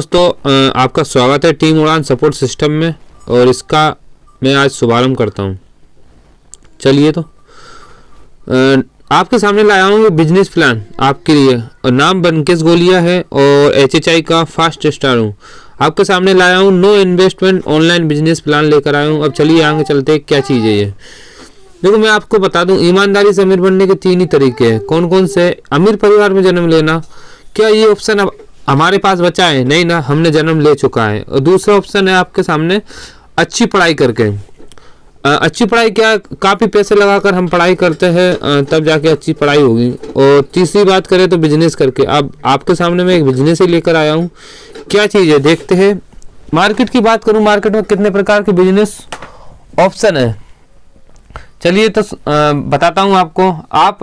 दोस्तों, आपका स्वागत है टीम उड़ान सपोर्ट सिस्टम में और इसका मैं आज शुभारंभ करता हूं। चलिए तो आपके सामने लाया हूँ बिजनेस प्लान आपके लिए और नाम बनकेश गोलिया है और HHI का फास्ट स्टार हूँ। आपके सामने लाया हूँ no investment online business plan लेकर आया हूँ। अब चलिए आगे चलते क्या चीज़ है ये। देखो, मैं आपको बता दूं, ईमानदारी से अमीर बनने के 3 ही तरीके हैं। कौन कौन से? अमीर परिवार में जन्म लेना। क्या ये ऑप्शन अब हमारे पास बचा है? नहीं ना, हमने जन्म ले चुका है। और दूसरा ऑप्शन है आपके सामने अच्छी पढ़ाई करके। अच्छी पढ़ाई क्या, काफ़ी पैसे लगाकर हम पढ़ाई करते हैं तब जाके अच्छी पढ़ाई होगी। और तीसरी बात करें तो बिजनेस करके। अब आपके सामने मैं एक बिजनेस ही लेकर आया हूँ। क्या चीज़ है देखते हैं। मार्केट की बात करूँ, मार्केट में कितने प्रकार के बिजनेस ऑप्शन है चलिए तो बताता हूँ आपको। आप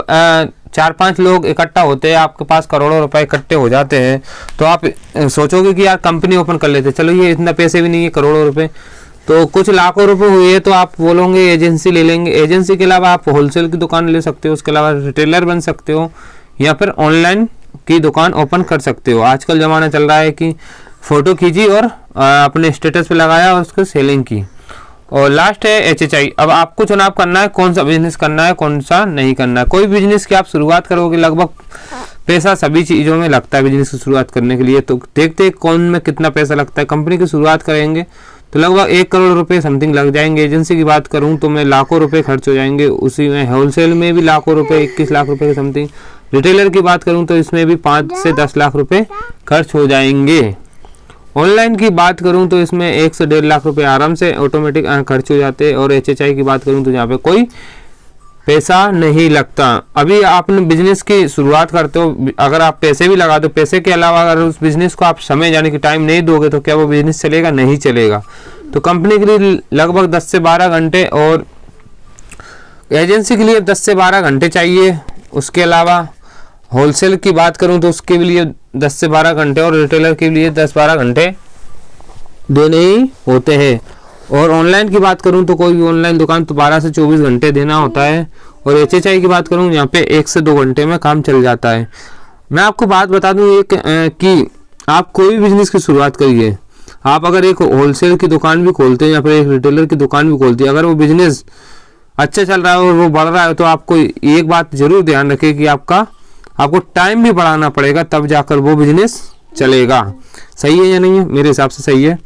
4-5 लोग इकट्ठा होते हैं, आपके पास करोड़ों रुपए इकट्ठे हो जाते हैं, तो आप सोचोगे कि यार कंपनी ओपन कर लेते। चलो, ये इतना पैसे भी नहीं है, करोड़ों रुपए, तो कुछ लाखों रुपए हुए तो आप बोलोगे एजेंसी ले लेंगे। एजेंसी के अलावा आप होलसेल की दुकान ले सकते हो, उसके अलावा रिटेलर बन सकते हो या फिर ऑनलाइन की दुकान ओपन कर सकते हो। आजकल ज़माना चल रहा है कि फ़ोटो खींची और अपने स्टेटस पे लगाया और उसको सेलिंग की। और लास्ट है HHI। अब आपको चुनाव करना है कौन सा बिजनेस करना है, कौन सा नहीं करना है। कोई बिजनेस की आप शुरुआत करोगे, लगभग पैसा सभी चीज़ों में लगता है बिजनेस की शुरुआत करने के लिए। तो देखते हैं कौन में कितना पैसा लगता है। कंपनी की शुरुआत करेंगे तो लगभग 1 करोड़ रुपए समथिंग लग जाएंगे। एजेंसी की बात करूँ तो मैं लाखों रुपए खर्च हो जाएंगे उसी में। होलसेल में भी लाखों रुपए, 21 लाख रुपए के समथिंग। रिटेलर की बात करूँ तो इसमें भी 5 से 10 लाख रुपए खर्च हो जाएंगे। ऑनलाइन की बात करूं तो इसमें 1 से 1.5 लाख रुपए आराम से ऑटोमेटिक खर्च हो जाते हैं। और HHI की बात करूं तो यहाँ पे कोई पैसा नहीं लगता। अभी आपने बिजनेस की शुरुआत करते हो, अगर आप पैसे भी लगा दो, पैसे के अलावा अगर उस बिजनेस को आप समय यानी कि टाइम नहीं दोगे तो क्या वो बिजनेस चलेगा? नहीं चलेगा। तो कंपनी के लिए लगभग 10 से 12 घंटे और एजेंसी के लिए 10 से 12 घंटे चाहिए। उसके अलावा होलसेल की बात करूं तो उसके लिए 10 से 12 घंटे और रिटेलर के लिए 10-12 घंटे देने ही होते हैं। और ऑनलाइन की बात करूं तो कोई भी ऑनलाइन दुकान तो 12 से 24 घंटे देना होता है। और HHI की बात करूं यहाँ पे 1 से 2 घंटे में काम चल जाता है। मैं आपको बात बता दूं एक कि आप कोई भी बिजनेस की शुरुआत करिए। आप अगर एक होलसेल की दुकान भी खोलते हैं या फिर एक रिटेलर की दुकान भी खोलते हैं, अगर वो बिजनेस अच्छा चल रहा है और वो बढ़ रहा है तो आपको एक बात जरूर ध्यान रखें कि आपको टाइम भी बढ़ाना पड़ेगा, तब जाकर वो बिजनेस चलेगा। सही है या नहीं है? मेरे हिसाब से सही है।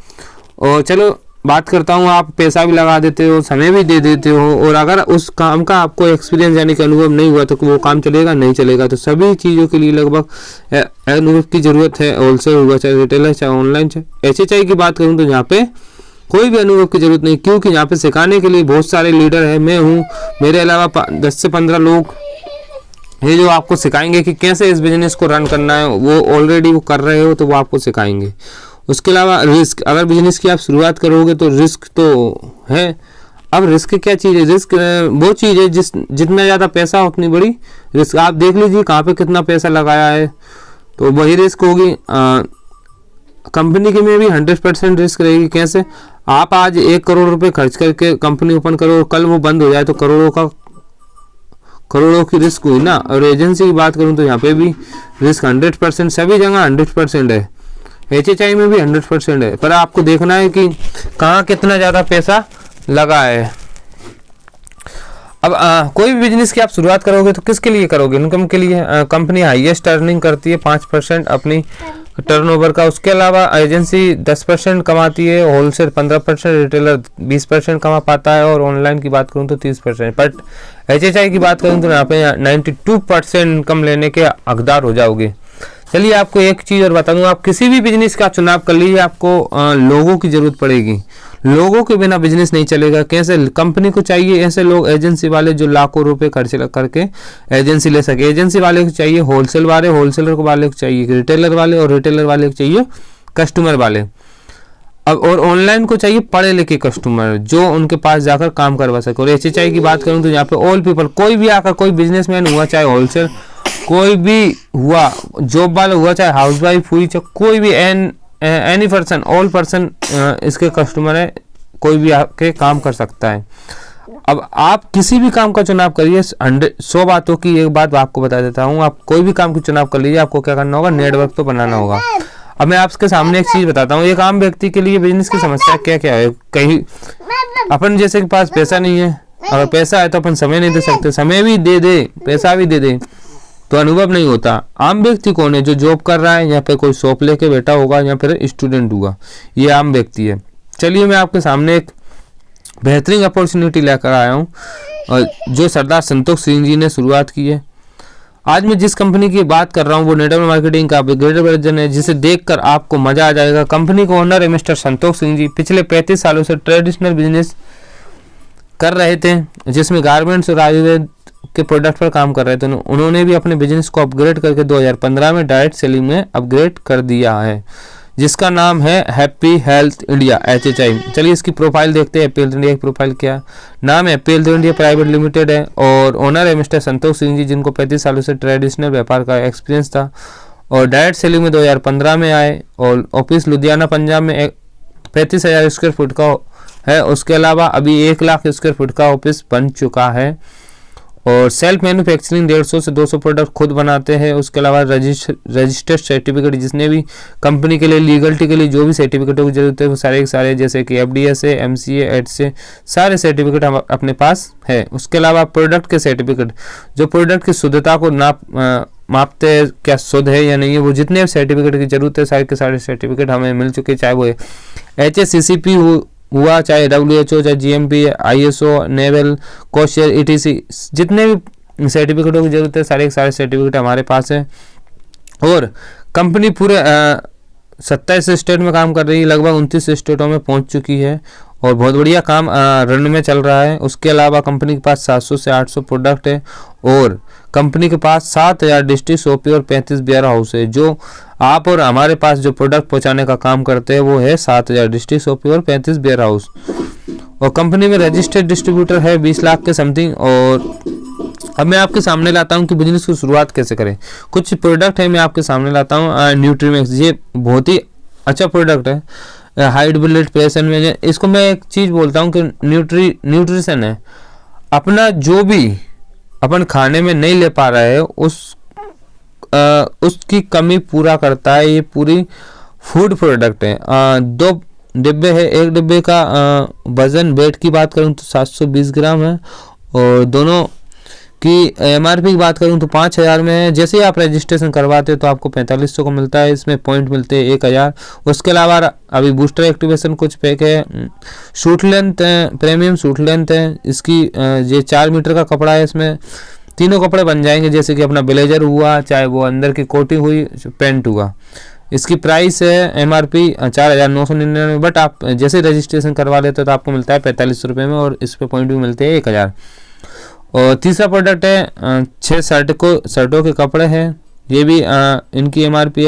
और चलो बात करता हूँ, आप पैसा भी लगा देते हो, समय भी दे देते हो, और अगर उस काम का आपको एक्सपीरियंस यानी कि अनुभव नहीं हुआ तो वो काम चलेगा नहीं चलेगा। तो सभी चीज़ों के लिए लगभग अनुभव की ज़रूरत है, होलसेल हुआ चाहे रिटेलर चाहे ऑनलाइन चाहे। HHI की बात करूँ तो यहाँ पे कोई भी अनुभव की जरूरत नहीं, क्योंकि यहाँ पे सिखाने के लिए बहुत सारे लीडर हैं। मैं हूँ, मेरे अलावा 10 से 15 लोग ये जो आपको सिखाएंगे कि कैसे इस बिजनेस को रन करना है। वो ऑलरेडी वो कर रहे हो तो वो आपको सिखाएंगे। उसके अलावा रिस्क, अगर बिजनेस की आप शुरुआत करोगे तो रिस्क तो है। अब रिस्क क्या चीज़ है? रिस्क वो चीज़ है जितना ज़्यादा पैसा हो उतनी बड़ी रिस्क। आप देख लीजिए कहाँ पे कितना पैसा लगाया है तो वही रिस्क होगी। कंपनी के में भी 100% रिस्क रहेगी। कैसे? आप आज 1 करोड़ रुपए खर्च करके कंपनी ओपन करो और कल वो बंद हो जाए तो करोड़ों की रिस्क हुई ना। और एजेंसी की बात करूं तो यहाँ पे भी रिस्क 100%, सभी जगह 100% है। HHI में भी 100% है, पर आपको देखना है कि कहाँ कितना ज़्यादा पैसा लगा है। अब कोई भी बिजनेस की आप शुरुआत करोगे तो किसके लिए करोगे? इनकम के लिए। कंपनी हाईएस्ट अर्निंग करती है 5% अपनी टर्नओवर का। उसके अलावा एजेंसी 10% कमाती है, होलसेल 15%, रिटेलर 20% कमा पाता है, और ऑनलाइन की बात करूं तो 30%। बट HHI की बात करूं तो यहाँ पे 92% इनकम लेने के हकदार हो जाओगे। चलिए आपको एक चीज़ और बता दूं, आप किसी भी बिजनेस का चुनाव कर लीजिए, आपको लोगों की ज़रूरत पड़ेगी। लोगों के बिना बिजनेस नहीं चलेगा। कैसे? कंपनी को चाहिए ऐसे लोग, एजेंसी वाले जो लाखों रुपए खर्च करके एजेंसी ले सके। एजेंसी वाले को चाहिए होलसेल वाले, होलसेलर वाले को चाहिए रिटेलर वाले, और रिटेलर वाले को चाहिए कस्टमर वाले। अब और ऑनलाइन को चाहिए पढ़े लिखे कस्टमर जो उनके पास जाकर काम करवा सके। और HHI की बात करूँ तो यहाँ पे ऑल पीपल, कोई भी आकर, कोई बिजनेसमैन हुआ चाहे होलसेल, कोई भी हुआ जॉब वाला हुआ चाहे हाउसवाइफ हुई चाहे कोई भी एनी पर्सन, ऑल पर्सन इसके कस्टमर है। कोई भी आके काम कर सकता है। अब आप किसी भी काम का चुनाव करिए। 100 बातों की एक बात आपको बता देता हूँ, आप कोई भी काम का चुनाव कर लीजिए, आपको क्या करना होगा? नेटवर्क तो बनाना होगा। अब मैं आपके सामने एक चीज बताता हूँ, एक आम व्यक्ति के लिए बिजनेस की समस्या क्या क्या है। कहीं अपन जैसे के पास पैसा नहीं है, अगर पैसा है तो अपन समय नहीं दे सकते, समय भी दे दे पैसा भी दे दे तो अनुभव नहीं होता। आम व्यक्ति कौन है? जो जॉब कर रहा है या फिर कोई शॉप लेके बैठा होगा या फिर स्टूडेंट होगा, ये आम व्यक्ति है। चलिए मैं आपके सामने एक बेहतरीन अपॉर्चुनिटी लेकर आया हूँ और जो सरदार संतोष सिंह जी ने शुरुआत की है। आज मैं जिस कंपनी की बात कर रहा हूँ वो नेटवर्क मार्केटिंग का अपग्रेडेड वर्जन है, जिसे देखकर आपको मजा आ जाएगा। कंपनी के ओनर है मिस्टर संतोष सिंह जी। पिछले 35 सालों से ट्रेडिशनल बिजनेस कर रहे थे, जिसमें गारमेंट्स और आयुर्वेद के प्रोडक्ट पर काम कर रहे थे। उन्होंने भी अपने बिजनेस को अपग्रेड करके 2015 में डायरेक्ट सेलिंग में अपग्रेड कर दिया है, जिसका नाम है हैप्पी हेल्थ इंडिया HHI। चलिए इसकी प्रोफाइल देखते हैं। हैप्पी हेल्थ इंडिया की प्रोफाइल क्या नाम है? Happy health India private limited है और ओनर है मिस्टर संतोष सिंह जी, जिनको 35 सालों से ट्रेडिशनल व्यापार का एक्सपीरियंस था और डायरेक्ट सेलिंग में 2015 में आए और ऑफिस लुधियाना पंजाब में 35,000 स्क्वायर फुट का है। उसके अलावा अभी 1 लाख स्क्वायर फुट का ऑफिस बन चुका है और सेल्फ मैन्युफैक्चरिंग 150 से 200 प्रोडक्ट खुद बनाते हैं। उसके अलावा रजिस्टर्ड सर्टिफिकेट, जिसने भी कंपनी के लिए लीगलिटी के लिए जो भी सर्टिफिकेटों की जरूरत है वो सारे के सारे, जैसे कि FDS है, MCA, एड्स से सारे सर्टिफिकेट हम अपने पास है। उसके अलावा प्रोडक्ट के सर्टिफिकेट, जो प्रोडक्ट की शुद्धता को मापते हैं क्या शुद्ध है या नहीं है, वो जितने सर्टिफिकेट की जरूरत है सारे के सारे सर्टिफिकेट हमें मिल चुके हैं, चाहे वो HACCP हुआ, चाहे WHO, चाहे GMP, ISO, नेवल, कोशियर, ETC, जितने भी सर्टिफिकेटों की जरूरत है सारे सर्टिफिकेट हमारे पास है। और कंपनी पूरे 27 स्टेट में काम कर रही है, लगभग 29 स्टेटों में पहुंच चुकी है और बहुत बढ़िया काम रन में चल रहा है। उसके अलावा कंपनी के पास 700 से 800 प्रोडक्ट है और कंपनी के पास 7,000 डिस्ट्रिक्ट शॉपी और 35 वेयर हाउस है। जो आप और हमारे पास जो प्रोडक्ट पहुंचाने का काम करते हैं वो है 7,000 डिस्ट्रिक्ट शॉपी और 35 वेयर हाउस। और कंपनी में रजिस्टर्ड डिस्ट्रीब्यूटर है 20 लाख के समथिंग। और अब मैं आपके सामने लाता हूं कि बिजनेस की शुरुआत कैसे करें। कुछ प्रोडक्ट है मैं आपके सामने लाता हूं। न्यूट्रीमैक्स, ये बहुत ही अच्छा प्रोडक्ट है, हाइट ब्लड प्रेशर में। इसको मैं एक चीज़ बोलता हूं कि न्यूट्रिशन है, अपना जो भी अपन खाने में नहीं ले पा रहे हैं उसकी कमी पूरा करता है। ये पूरी फूड प्रोडक्ट है। 2 डिब्बे है, एक डिब्बे का वजन वेट की बात करूं तो 720 ग्राम है और दोनों की MRP की बात करूं तो 5,000 में है। जैसे ही आप रजिस्ट्रेशन करवाते हो तो आपको 4500 को मिलता है, इसमें पॉइंट मिलते हैं 1000। उसके अलावा अभी बूस्टर एक्टिवेशन कुछ पैक है। Suit length premium suit length है इसकी, ये 4 मीटर का कपड़ा है, इसमें तीनों कपड़े बन जाएंगे, जैसे कि अपना ब्लेजर हुआ, चाहे वो अंदर की कोटी हुई, पैंट हुआ। इसकी प्राइस है MRP 4,999, बट आप जैसे रजिस्ट्रेशन करवा लेते हो तो आपको मिलता है 4500 रुपये में और इस पे पॉइंट भी मिलते हैं 1000। और तीसरा प्रोडक्ट है 6 शर्टों के कपड़े हैं। ये भी इनकी MRP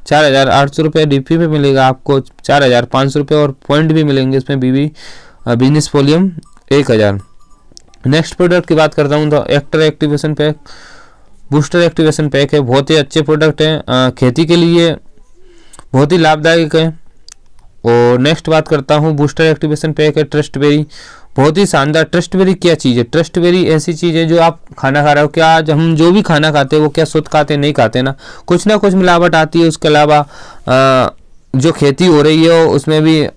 4,800 रुपये, DP पे मिलेगा आपको 4,500 रुपये और पॉइंट भी मिलेंगे इसमें BB business volume 1000। Next product की बात करता हूँ तो actor activation pack, booster activation pack है, बहुत ही अच्छे प्रोडक्ट हैं, खेती के लिए बहुत ही लाभदायक है। और नेक्स्ट बात करता हूँ बूस्टर एक्टिवेशन पैक है ट्रस्टबेरी, बहुत ही शानदार। ट्रस्टबेरी क्या चीज़ है? ट्रस्टबेरी ऐसी चीज़ है जो आप खाना खा रहे हो, क्या आज हम जो भी खाना खाते हैं वो क्या शुद्ध खाते नहीं खाते ना कुछ मिलावट आती है। उसके अलावा जो खेती हो रही है उसमें भी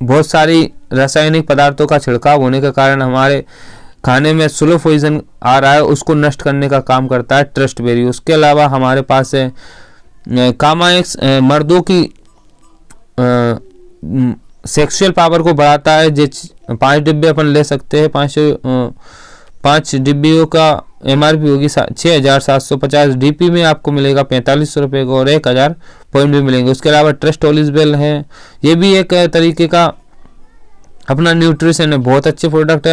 बहुत सारी रासायनिक पदार्थों का छिड़काव होने के कारण हमारे खाने में स्लो पॉइजन आ रहा है, उसको नष्ट करने का काम करता है ट्रस्टबेरी। उसके अलावा हमारे पास है कामाएक्स, मर्दों की सेक्सुअल पावर को बढ़ाता है। जो 5 डिब्बे अपन ले सकते हैं, 5 डिब्बियों का MRP होगी 6,750, DP में आपको मिलेगा 4500 रुपये का और 1000 पॉइंट भी मिलेंगे। उसके अलावा ट्रस्ट ओलिसबेल है, ये भी एक तरीके का अपना न्यूट्रिशन है, बहुत अच्छे प्रोडक्ट है,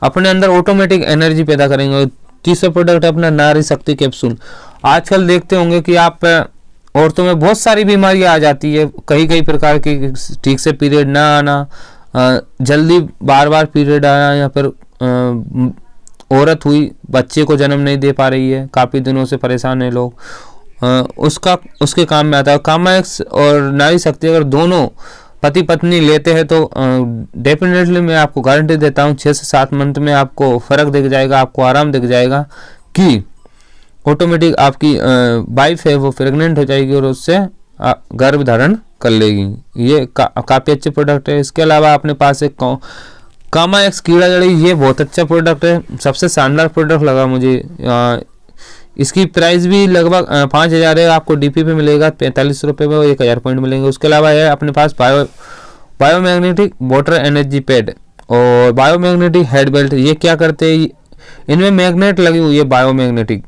अपने अंदर ऑटोमेटिक एनर्जी पैदा करेंगे। तीसरा प्रोडक्ट है अपना नारी शक्ति कैप्सूल। आजकल देखते होंगे कि आप औरतों में बहुत सारी बीमारियां आ जाती है, कई प्रकार की, ठीक से पीरियड ना आना, जल्दी बार पीरियड आना, या फिर औरत हुई बच्चे को जन्म नहीं दे पा रही है, काफ़ी दिनों से परेशान है लोग, उसके काम में आता है। कामाएक्स और नारी शक्ति अगर दोनों पति पत्नी लेते हैं तो डेफिनेटली मैं आपको गारंटी देता हूँ 6 से 7 मंथ में आपको फ़र्क दिख जाएगा, आपको आराम दिख जाएगा कि ऑटोमेटिक आपकी वाइफ है वो प्रेग्नेंट हो जाएगी और उससे गर्भ धारण कर लेगी। ये काफ़ी अच्छे प्रोडक्ट है। इसके अलावा अपने पास एक कामा एक्स कीड़ा जड़ी, ये बहुत अच्छा प्रोडक्ट है, सबसे शानदार प्रोडक्ट लगा मुझे। इसकी प्राइस भी लगभग 5,000 है, आपको डीपी पे मिलेगा 45 रुपये में, 1,000 पॉइंट मिलेंगे। उसके अलावा है अपने पास बायोमैग्नेटिक वाटर एनर्जी पैड और बायोमैग्नेटिक हेड बेल्ट। ये क्या करते हैं, इनमें मैग्नेट लगी हुई है, बायोमैग्नेटिक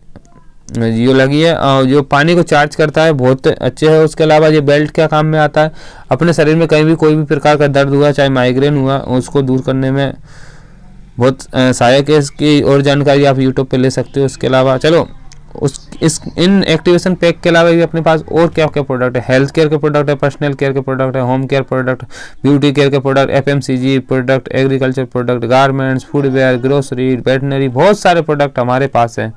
जो लगी है और जो पानी को चार्ज करता है, बहुत अच्छे है। उसके अलावा ये बेल्ट क्या काम में आता है, अपने शरीर में कहीं भी कोई भी प्रकार का दर्द हुआ, चाहे माइग्रेन हुआ, उसको दूर करने में बहुत सहायक है। इसकी और जानकारी आप यूट्यूब पे ले सकते हो। उसके अलावा चलो इन एक्टिवेशन पैक के अलावा भी अपने पास और क्या क्या प्रोडक्ट है, हेल्थ केयर के प्रोडक्ट है, पर्सनल केयर के प्रोडक्ट है, home care product, beauty care के product, FMCG product, agriculture product, garments, footwear, grocery, veterinary, बहुत सारे प्रोडक्ट हमारे पास है।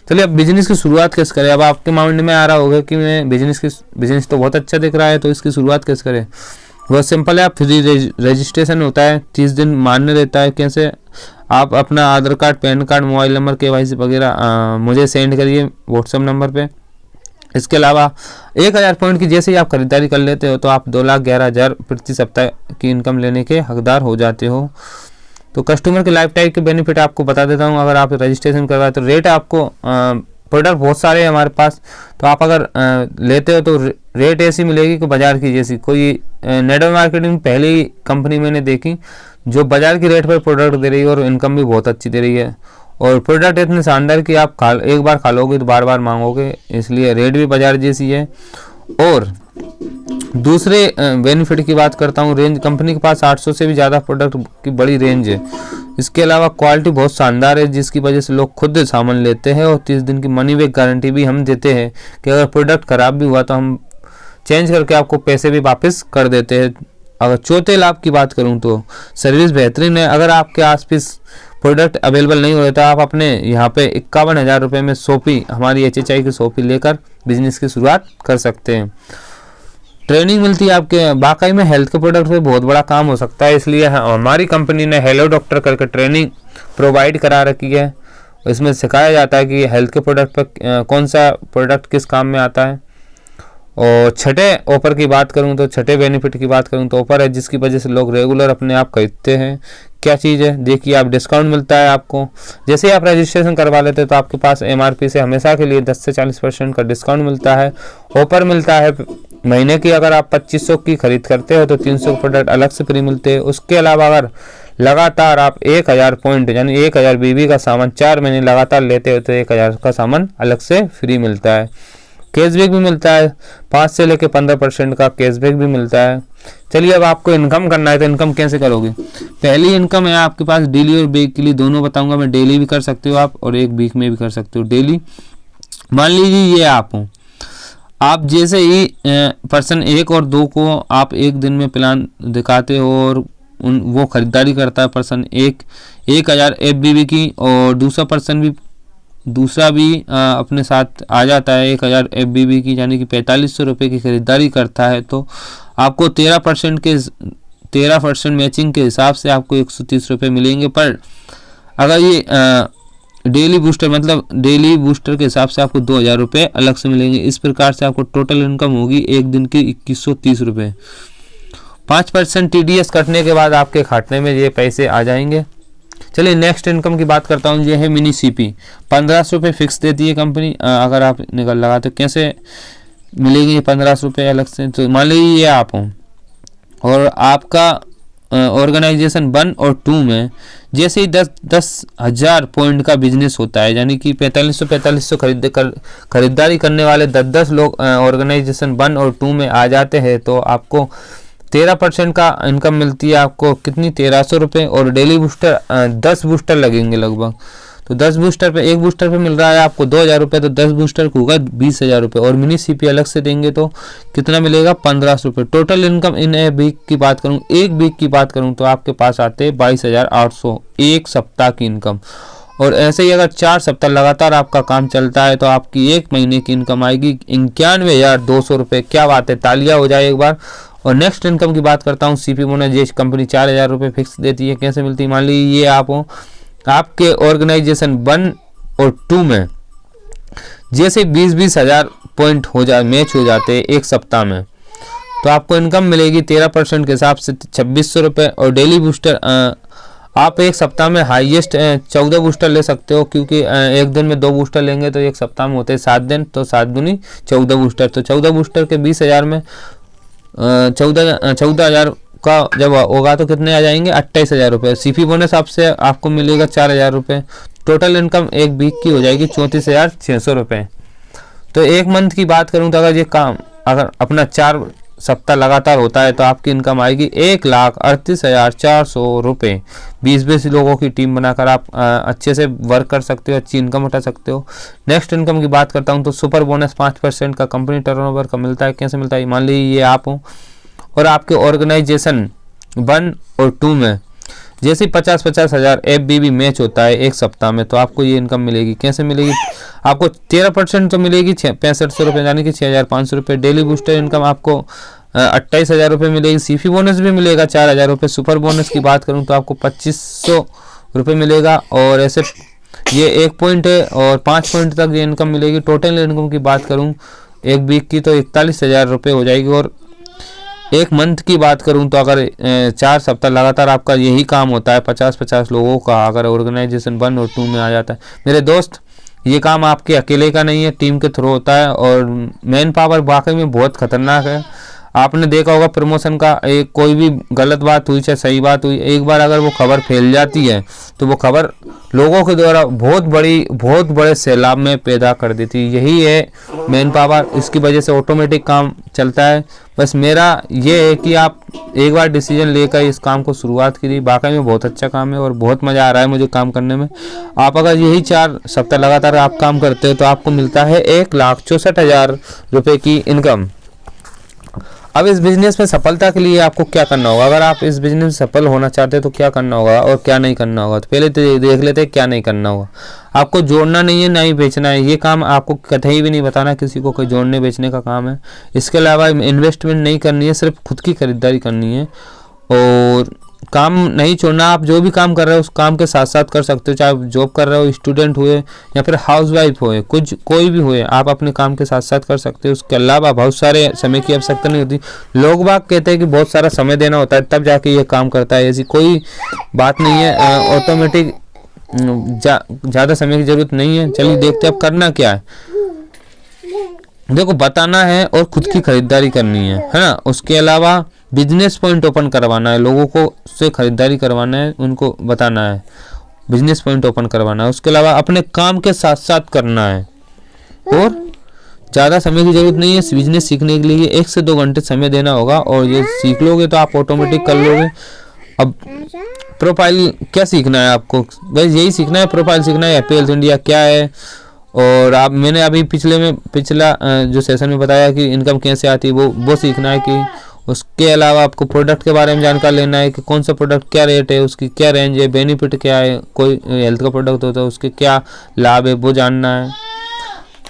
चलिए अब बिजनेस की शुरुआत कैसे करें। अब आपके माइंड में आ रहा होगा कि मैं बिजनेस तो बहुत अच्छा दिख रहा है, तो इसकी शुरुआत कैसे करें। बहुत सिंपल है, आप फ्री रजिस्ट्रेशन होता है, 30 दिन मान्य रहता है। कैसे, आप अपना Aadhaar card, PAN card, mobile number, KYC वगैरह मुझे सेंड करिए व्हाट्सएप नंबर पे। इसके अलावा 1,000 पॉइंट की जैसे ही आप खरीदारी कर लेते हो तो आप 2,11,000 प्रति सप्ताह की इनकम लेने के हकदार हो जाते हो। तो कस्टमर के लाइफ टाइम के बेनिफिट आपको बता देता हूँ। अगर आप रजिस्ट्रेशन करवाए तो रेट आपको, प्रोडक्ट बहुत सारे हैं हमारे पास, तो आप अगर लेते हो तो रेट ऐसी मिलेगी कि बाजार की जैसी। कोई नेटवर्क मार्केटिंग पहली कंपनी मैंने देखी जो बाजार की रेट पर प्रोडक्ट दे रही है और इनकम भी बहुत अच्छी दे रही है, और प्रोडक्ट इतने शानदार कि आप एक बार खा लोगे तो बार बार मांगोगे, इसलिए रेट भी बाजार जैसी है। और दूसरे बेनिफिट की बात करता हूँ, रेंज कंपनी के पास 800 से भी ज़्यादा प्रोडक्ट की बड़ी रेंज है। इसके अलावा क्वालिटी बहुत शानदार है, जिसकी वजह से लोग खुद सामान लेते हैं, और 30 दिन की मनी बैक गारंटी भी हम देते हैं कि अगर प्रोडक्ट ख़राब भी हुआ तो हम चेंज करके आपको पैसे भी वापस कर देते हैं। अगर चौथे लाभ की बात करूं तो सर्विस बेहतरीन है। अगर आपके आसपास प्रोडक्ट अवेलेबल नहीं हो तो आप अपने यहाँ पे 51,000 रुपये में सोपी, हमारी HHI की सोपी लेकर बिजनेस की शुरुआत कर सकते हैं। ट्रेनिंग मिलती है आपके, वाकई में हेल्थ के प्रोडक्ट पे बहुत बड़ा काम हो सकता है, इसलिए हमारी कंपनी ने हेलो डॉक्टर करके ट्रेनिंग प्रोवाइड करा रखी है। इसमें सिखाया जाता है कि हेल्थ के प्रोडक्ट पर कौन सा प्रोडक्ट किस काम में आता है। और छठे ऑफर की बात करूं तो, छठे बेनिफिट की बात करूं तो ऑफर है जिसकी वजह से लोग रेगुलर अपने आप खरीदते हैं। क्या चीज़ है, देखिए, आप डिस्काउंट मिलता है आपको। जैसे ही आप रजिस्ट्रेशन करवा लेते हैं तो आपके पास MRP से हमेशा के लिए 10 से 40% का डिस्काउंट मिलता है। ऑफर मिलता है महीने की, अगर आप 2500 की खरीद करते हो तो 300 प्रोडक्ट अलग से फ्री मिलते हैं। उसके अलावा अगर लगातार आप 1,000 पॉइंट यानी 1,000 BB का सामान 4 महीने लगातार लेते हो तो 1,000 का सामान अलग से फ्री मिलता है। कैशबैक भी मिलता है, 5 से लेकर 15% का कैशबैक भी मिलता है। चलिए अब आपको इनकम करना है तो इनकम कैसे करोगे। पहली इनकम है आपके पास डेली और वीकली दोनों बताऊंगा मैं। डेली भी कर सकते हो आप और एक वीक में भी कर सकते हो। डेली मान लीजिए ये आप हो, आप जैसे ही पर्सन 1 और 2 को आप एक दिन में प्लान दिखाते हो और वो खरीदारी करता है, पर्सन 1,000 FBB की, और दूसरा भी अपने साथ आ जाता है 1,000 FBB की, यानी कि 4500 रुपये की खरीदारी करता है, तो आपको 13% मैचिंग के हिसाब से आपको 130 रुपये मिलेंगे। पर अगर ये डेली बूस्टर के हिसाब से आपको 2,000 रुपये अलग से मिलेंगे। इस प्रकार से आपको टोटल इनकम होगी एक दिन की 2130 रुपये। 5% TDS कटने के बाद आपके खाते में ये पैसे आ जाएंगे। चलिए नेक्स्ट इनकम की बात करता हूँ। ये है मिनी CP, 1500 रुपये फिक्स देती है कंपनी। अगर आप निकल लगाते, कैसे मिलेगी ये 1500 रुपये अलग से। तो मान लीजिए ये आप हो और आपका ऑर्गेनाइजेशन 1 और 2 में जैसे ही 10,000 पॉइंट का बिजनेस होता है, यानी कि 4500 खरीदारी करने वाले 10 लोग ऑर्गेनाइजेशन 1 और 2 में आ जाते हैं, तो आपको 13% का इनकम मिलती है। आपको कितनी, 1300 रुपये, और डेली बूस्टर 10 बूस्टर लगेंगे लगभग। तो 10 बूस्टर पे, एक बूस्टर पे मिल रहा है आपको 2,000 रुपये, तो 10 बूस्टर को होगा 20,000 रुपये, और मिनी CP अलग से देंगे तो कितना मिलेगा, 1500 रुपये। टोटल इनकम इन एक वीक की बात करूँ तो आपके पास आते हैं 22,800 एक सप्ताह की इनकम। और ऐसे ही अगर 4 सप्ताह लगातार आपका काम चलता है तो आपकी एक महीने की इनकम आएगी 91,200 रुपये। क्या बात है, तालियां हो जाए एक बार। और नेक्स्ट इनकम की बात करता हूँ। CP मोनेटाइजेशन कंपनी 4,000 रुपये फिक्स देती है। कैसे मिलती है, मान लीजिए ये आप हो, आपके ऑर्गेनाइजेशन 1 और 2 में जैसे 20-20 हज़ार पॉइंट मैच हो जाते हैं एक सप्ताह में, तो आपको इनकम मिलेगी 13% के हिसाब से 2600 रुपये। और डेली बूस्टर आप एक सप्ताह में हाईएस्ट 14 बूस्टर ले सकते हो, क्योंकि एक दिन में 2 बूस्टर लेंगे तो एक सप्ताह में होते हैं 7 दिन, तो 7 दूनी 14 बूस्टर। तो 14 बूस्टर के 20,000 में 14,000 का जब होगा तो कितने आ जाएंगे, 28,000 रुपये। सीपी बोनस आपसे आपको मिलेगा 4,000 रुपये। टोटल इनकम एक वीक की हो जाएगी 34,600 रुपये। तो एक मंथ की बात करूं तो अगर ये काम अगर अपना 4 सप्ताह लगातार होता है तो आपकी इनकम आएगी 1,38,400 रुपये। 20-20 लोगों की टीम बनाकर आप अच्छे से वर्क कर सकते हो, अच्छी इनकम उठा सकते हो। नेक्स्ट इनकम की बात करता हूं तो सुपर बोनस 5% का कंपनी टर्नओवर का मिलता है। कैसे मिलता है, मान लीजिए ये आप हो और आपके ऑर्गेनाइजेशन 1 और 2 में जैसे 50-50 हज़ार FBB मैच होता है एक सप्ताह में, तो आपको ये इनकम मिलेगी। कैसे मिलेगी, आपको 13% तो मिलेगी 6500 रुपये, यानी कि 6,500 रुपये। डेली बूस्टर इनकम आपको 28,000 रुपये मिलेगी। सीपी बोनस भी मिलेगा 4,000 रुपये। सुपर बोनस की बात करूं तो आपको 2500 रुपये मिलेगा। और ऐसे ये 1 पॉइंट है और 5 पॉइंट तक ये इनकम मिलेगी। टोटल इनकम की बात करूँ एक वीक की तो 41,000 रुपये हो जाएगी। और एक मंथ की बात करूं तो अगर 4 सप्ताह लगातार आपका यही काम होता है 50-50 लोगों का, अगर ऑर्गेनाइजेशन 1 और 2 में आ जाता है, मेरे दोस्त ये काम आपके अकेले का नहीं है, टीम के थ्रू होता है। और मैन पावर वाकई में बहुत खतरनाक है। आपने देखा होगा प्रमोशन का एक कोई भी गलत बात हुई चाहे सही बात हुई, एक बार अगर वो खबर फैल जाती है तो वो खबर लोगों के द्वारा बहुत बड़े सैलाब में पैदा कर देती है। यही है मैन पावर, इसकी वजह से ऑटोमेटिक काम चलता है। बस मेरा ये है कि आप एक बार डिसीजन लेकर इस काम को शुरुआत कीजिए। वाकई में बहुत अच्छा काम है और बहुत मज़ा आ रहा है मुझे काम करने में। आप अगर यही 4 सप्ताह लगातार आप काम करते हो तो आपको मिलता है 1,64,000 रुपये की इनकम। अब इस बिजनेस में सफलता के लिए आपको क्या करना होगा, अगर आप इस बिजनेस में सफल होना चाहते हैं तो क्या करना होगा और क्या नहीं करना होगा। तो पहले तो देख लेते हैं क्या नहीं करना होगा। आपको जोड़ना नहीं है, ना ही बेचना है। ये काम आपको कहीं भी नहीं बताना किसी को, कोई जोड़ने बेचने का काम है। इसके अलावा इन्वेस्टमेंट नहीं करनी है, सिर्फ खुद की खरीदारी करनी है। और काम नहीं छोड़ना, आप जो भी काम कर रहे हो उस काम के साथ साथ कर सकते हो, चाहे जॉब कर रहे हो, स्टूडेंट हुए या फिर हाउसवाइफ हुए, कोई भी हुए, आप अपने काम के साथ साथ कर सकते हो। उसके अलावा बहुत सारे समय की आवश्यकता नहीं होती। लोग बाग कहते हैं कि बहुत सारा समय देना होता है तब जाके ये काम करता है, ऐसी कोई बात नहीं है। ऑटोमेटिक ज़्यादा समय की जरूरत नहीं है। चलिए देखते हैं अब करना क्या है। देखो, बताना है और खुद की खरीदारी करनी है ना। उसके अलावा बिजनेस पॉइंट ओपन करवाना है, लोगों को से खरीदारी करवाना है, उनको बताना है, बिजनेस पॉइंट ओपन करवाना है। उसके अलावा अपने काम के साथ साथ करना है और ज़्यादा समय की जरूरत नहीं है। बिजनेस सीखने के लिए 1 से 2 घंटे समय देना होगा और ये सीख लोगे तो आप ऑटोमेटिक कर लोगे। अब प्रोफाइल क्या सीखना है आपको, बस यही सीखना है, प्रोफाइल सीखना है, हैप्पी हेल्थ इंडिया क्या है। और आप मैंने अभी पिछला जो सेशन में बताया कि इनकम कैसे आती है वो सीखना है कि उसके अलावा आपको प्रोडक्ट के बारे में जानकारी लेना है कि कौन सा प्रोडक्ट क्या रेट है, उसकी क्या रेंज है, बेनिफिट क्या है। कोई हेल्थ का प्रोडक्ट होता है उसके क्या लाभ है वो जानना है।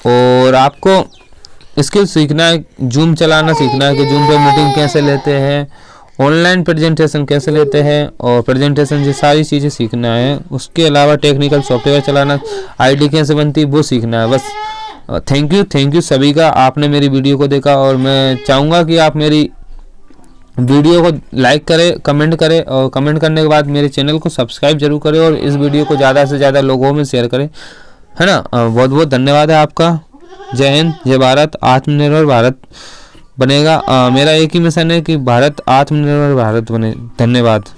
और आपको स्किल सीखना है, जूम चलाना सीखना है कि जूम पे मीटिंग कैसे लेते हैं, ऑनलाइन प्रेजेंटेशन कैसे लेते हैं और प्रेजेंटेशन ये सारी चीज़ें सीखना है। उसके अलावा टेक्निकल सॉफ्टवेयर चलाना, आईडी कैसे बनती है वो सीखना है। बस थैंक यू सभी का, आपने मेरी वीडियो को देखा। और मैं चाहूँगा कि आप मेरी वीडियो को लाइक करें, कमेंट करें और कमेंट करने के बाद मेरे चैनल को सब्सक्राइब जरूर करें और इस वीडियो को ज़्यादा से ज़्यादा लोगों में शेयर करें, है ना। बहुत बहुत धन्यवाद है आपका। जय हिंद, जय भारत। आत्मनिर्भर भारत बनेगा। मेरा एक ही मिशन है कि भारत आत्मनिर्भर भारत बने। धन्यवाद।